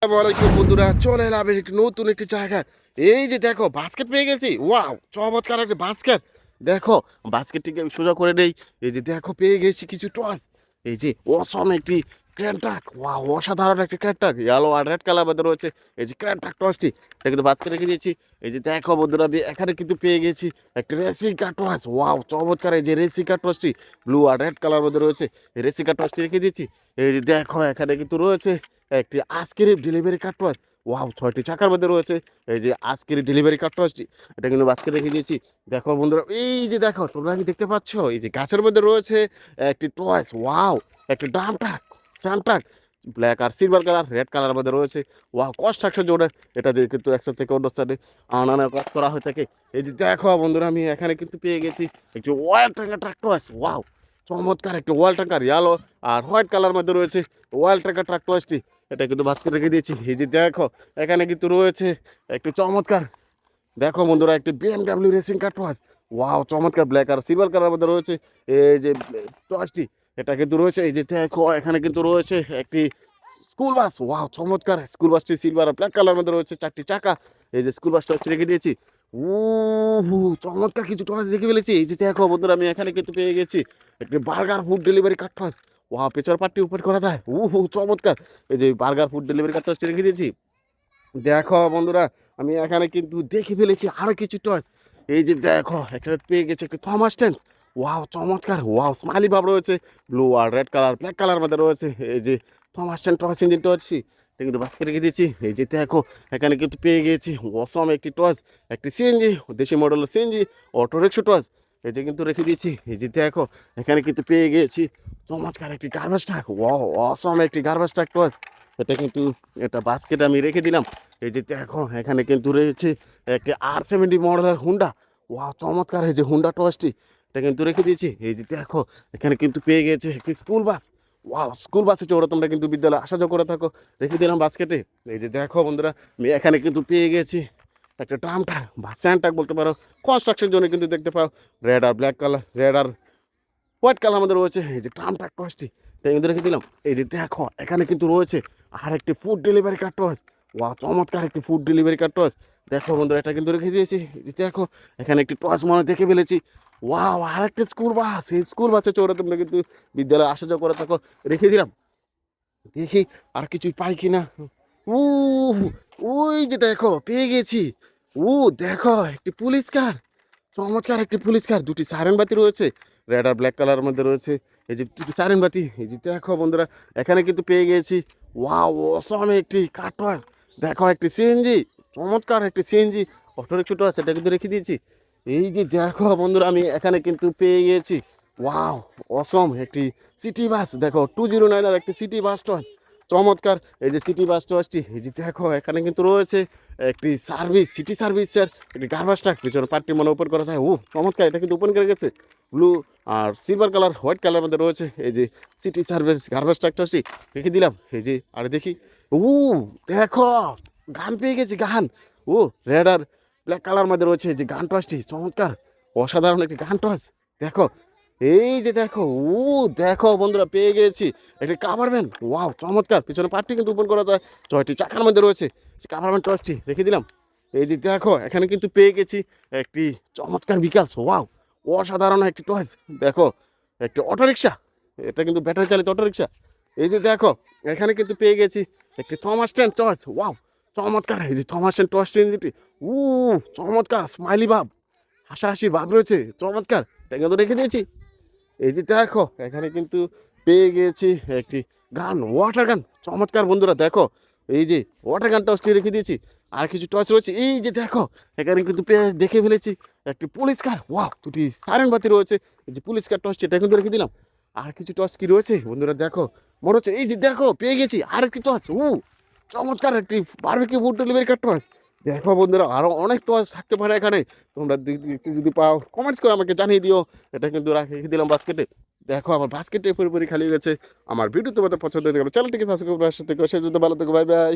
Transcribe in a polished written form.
আসসালামাইকুম বন্ধুরা, চলে এলাম একটি নতুন একটি জায়গায়। এই যে দেখো বাস্কেট পেয়ে গেছি। ওয়াও, চমৎকার একটা বাস্কেট। দেখো বাস্কেটটিকে সোজা করে নেই। এই যে দেখো পেয়ে গেছি কিছু টস। এই যে অসম একটি ক্র্যানটাক। ওয়াও, অসাধারণ একটি ক্র্যানটাক, ইয়েলো আর রেড কালার মধ্যে রয়েছে। এই যে ক্র্যানটাক টসটি, এটা কিন্তু বাস্কেট রেখে দিয়েছি। এই যে দেখো বন্ধুরা, আমি এখানে কিন্তু পেয়ে গেছি একটি রেসিং কার টস। ওয়াও, চমৎকার। এই যে রেসিং কার টসটি ব্লু আর রেড কালার মধ্যে রয়েছে। এই রেসিং কার টসটি রেখে দিয়েছি। এই যে দেখো এখানে কিন্তু রয়েছে একটি আজকের ডেলিভারি কার্ড ওয়াচ। ওয়াও, 6টি চাকার মধ্যে রয়েছে। এই যে আজকের ডেলিভারি কার্ড ওয়াচটি, এটা কিন্তু বাস্কেটে রেখে দিয়েছি। দেখো বন্ধুরা, এই যে দেখো তোমরা কি দেখতে পাচ্ছ, এই যে গাছের মধ্যে রয়েছে একটি টয়েস। ওয়াও, একটি drum truck, same truck, black আর সিলভার কালার, রেড কালার মধ্যে রয়েছে। ওয়াও, কনস্ট্রাকশন জোনে এটা দিয়ে কিন্তু এক স্থান থেকে অন্য স্থানে আনানো কাজ করা হয়ে থাকে। এই যে দেখো বন্ধুরা, আমি এখানে কিন্তু পেয়ে গেছি একটি ওয়াল ট্রাঙ্কার ট্রাক টয়েস। ওয়াও, চমৎকার একটি ওয়াল ট্রাঙ্কার, ইয়েলো আর হোয়াইট কালার মধ্যে রয়েছে ওয়াল ট্রাঙ্কার ট্রাক টয়েসটি। এটা কিন্তু বাস্কেটে রেখে দিয়েছি। এই যে দেখো এখানে কিন্তু রয়েছে একটু চমৎকার, দেখো বন্ধুরা, একটি BMW racing car toys. Wow, চমৎকার, ব্ল্যাক আর সিলভার কালার মধ্যে রয়েছে এই যে টয়েসটি। এটা কিন্তু রয়েছে। এই যে দেখো এখানে কিন্তু রয়েছে একটি স্কুল বাস। ওয়াও, চমৎকার, স্কুল বাসটি সিলভার আর ব্ল্যাক কালার মধ্যে রয়েছে, 4টি চাকা। এই যে স্কুল বাসটা হচ্ছে রেখে দিয়েছি। ও চমৎকার কিছু টয়েস রেখে ফেলেছি। এই যে দেখো বন্ধুরা, আমি এখানে কিন্তু পেয়ে গেছি একটি বার্গার ফুড ডেলিভারি কার টয়েস। ওয়াও, পেছর পাটটি উপর করা যায়। চমৎকার। এই যে বার্গার ফুড ডেলিভারি কার টয়েসটি রেখে দিয়েছি। দেখো বন্ধুরা, আমি এখানে কিন্তু দেখে ফেলেছি আরো কিছু টয়েস। এই যে দেখো একটা পেয়ে গেছে একটি থমাস টেন্স। ওয়াও, চমৎকার। ওয়াও, স্মাইলি ভাব রয়েছে, ব্লু আর রেড কালার, ব্ল্যাক কালার মধ্যে রয়েছে। এই যে থমাস টেন্স টয়েস ইঞ্জিন টয়েসটি, এটা কিন্তু বাস্কেটে রেখে দিয়েছি। এই যে দেখো এখানে কিন্তু পেয়ে গেছি অসম একটি টয়েস, একটি সিএনজি, দেশি মডেলের সিএনজি অটো রিক্সা টয়েস। এই যে কিন্তু রেখে দিয়েছি। এই যে দেখো এখানে কিন্তু পেয়ে গেছি চমৎকার একটি গার্বেজ ট্রাক। ওয়াও, অসম একটি গার্বেজ ট্রাক টয়েস। এটা কিন্তু এটা বাস্কেটে আমি রেখে দিলাম। এই যে দেখো এখানে কিন্তু রয়েছে একটি R70 মডেলের হুন্ডা। ওয়াও, চমৎকার। এই যে হুন্ডা টসটি, এটা কিন্তু রেখে দিয়েছি। এই যে দেখো এখানে কিন্তু পেয়ে গেছে একটি স্কুল বাস। ওয়াও, স্কুল বাসে চড়ে তোমরা কিন্তু বিদ্যালয়ে আসা যাওয়া করে থাকো, রেখে দিলাম বাস্কেটে। এই যে দেখো বন্ধুরা, আমি এখানে কিন্তু পেয়ে গেছি একটা ট্রাম ট্রাক বা স্যান্ড ট্রাক বলতে পারো, কনস্ট্রাকশন জন্য কিন্তু দেখতে পাও রেড আর ব্ল্যাক কালার, রেড আর হোয়াইট কালার আমাদের রয়েছে। এই যে ট্রাম ট্রাক টসটি, তাই কিন্তু রেখে দিলাম। এই যে দেখো এখানে কিন্তু রয়েছে আর একটি ফুড ডেলিভারি কার টস। ওয়া, চমৎকার একটি ফুড ডেলিভারি কার টস। দেখো বন্ধুরা, এটা কিন্তু রেখে দিয়েছি। এই যে দেখো এখানে একটি টস মনে দেখে ফেলেছি। ওয়াও, আর একটা স্কুল বাস, এই স্কুল বাসে চড়ে তোমরা কিন্তু বিদ্যালয়ে আসা যাওয়া করে থাকো, রেখে দিলাম। দেখি আর কিছুই পাই কিনা। উ ওই যে দেখো পেয়ে গেছি। দেখো একটি পুলিশ কার, চমৎকার একটি পুলিশ কার, 2টি সাইরেন বাতি রয়েছে, রেড আর ব্ল্যাক কালারের মধ্যে রয়েছে। এই যে 2টি সাইরেন বাতি। এই যে দেখো বন্ধুরা, এখানে কিন্তু পেয়ে গেছি ওয়াও, অসম একটি কার টয়েস। দেখো একটি সিএনজি, চমৎকার একটি সিএনজি অটোরিক্সা টয়েস, এটা কিন্তু রেখে দিয়েছি। এই যে দেখো বন্ধুরা, আমি এখানে কিন্তু পেয়ে গেছি ওয়াও, অসম একটি সিটি বাস। দেখো 209 আর একটি সিটি বাস টয়েস, চমৎকার। এই যে সিটি বাস টয়েসটি, এই যে দেখো এখানে কিন্তু রয়েছে একটি সার্ভিস, সিটি সার্ভিসের একটি গার্বেজ ট্রাক, পিছনে পার্টি মনে ওপেন করা যায়। চমৎকার, এটা কিন্তু ওপেন করে গেছে। ব্লু আর সিলভার কালার, হোয়াইট কালার মধ্যে রয়েছে। এই যে সিটি সার্ভিস গার্বেজ ট্রাকটি রেখে দিলাম। এই যে আর দেখি, ও দেখো গান পেয়ে গেছি, গান। রেড আর ব্ল্যাক কালার মধ্যে রয়েছে। এই যে গান টসটি, চমৎকার, অসাধারণ একটি গান টস। দেখো এই যে দেখো, দেখো বন্ধুরা, পেয়ে গেছি একটি কাভারম্যান। ওয়াও, চমৎকার, পিছনে পার্টি কিন্তু ওপেন করা যায়, 6টি চাকার মধ্যে রয়েছে। কাভারম্যান টসটি রেখে দিলাম। এই যে দেখো এখানে কিন্তু পেয়ে গেছি একটি চমৎকার বিকাশ। ওয়াও, অসাধারণ একটি টয়েস। দেখো একটি অটোরিকশা, এটা কিন্তু ব্যাটারি চালিত অটোরিকশা। এই যে দেখো এখানে কিন্তু পেয়ে গেছি একটি থমাস টেন টয়েস। ওয়াও, চমৎকার। এই যে থমাস টেন টয়েস ট্রেনটি, উ চমৎকার, স্মাইলি ভাব, হাসাহাসির ভাব রয়েছে, চমৎকার, এটা কিন্তু রেখে দিয়েছি। এই যে দেখো এখানে কিন্তু পেয়ে গিয়েছি একটি গান, ওয়াটার গান, চমৎকার বন্ধুরা। দেখো এই যে ওয়াটার গান টসটি রেখে দিয়েছি। আর কিছু টস রয়েছে। এই যে দেখো এখানে কিন্তু পেয়ে দেখে ফেলেছি একটি পুলিশ কার। ওয়াও, 2টি সাইরেন বাতি রয়েছে। এই যে পুলিশ কার টসটি, এটা কিন্তু রেখে দিলাম। আর কিছু টস কি রয়েছে বন্ধুরা, দেখো মনে হচ্ছে, এই যে দেখো পেয়ে গেছি আর একটি টস। চমৎকার একটি বারবিকিউ ফুড ডেলিভারি কার টস। দেখো বন্ধুরা, আরও অনেক টস থাকতে পারে এখানে। তোমরা যদি পাও কমেন্টস করে আমাকে জানিয়ে দিও। এটা কিন্তু রেখে দিলাম বাস্কেটে। দেখো আমার বাস্কেটে পুরোপুরি খালি হয়ে গেছে। আমার ভিডিও তোমাদের পছন্দ হয়ে গেলে চ্যানেলটিকে সাবস্ক্রাইব করে পাশে থেকো। সেই জন্য ভালো থেকো, বাই বাই।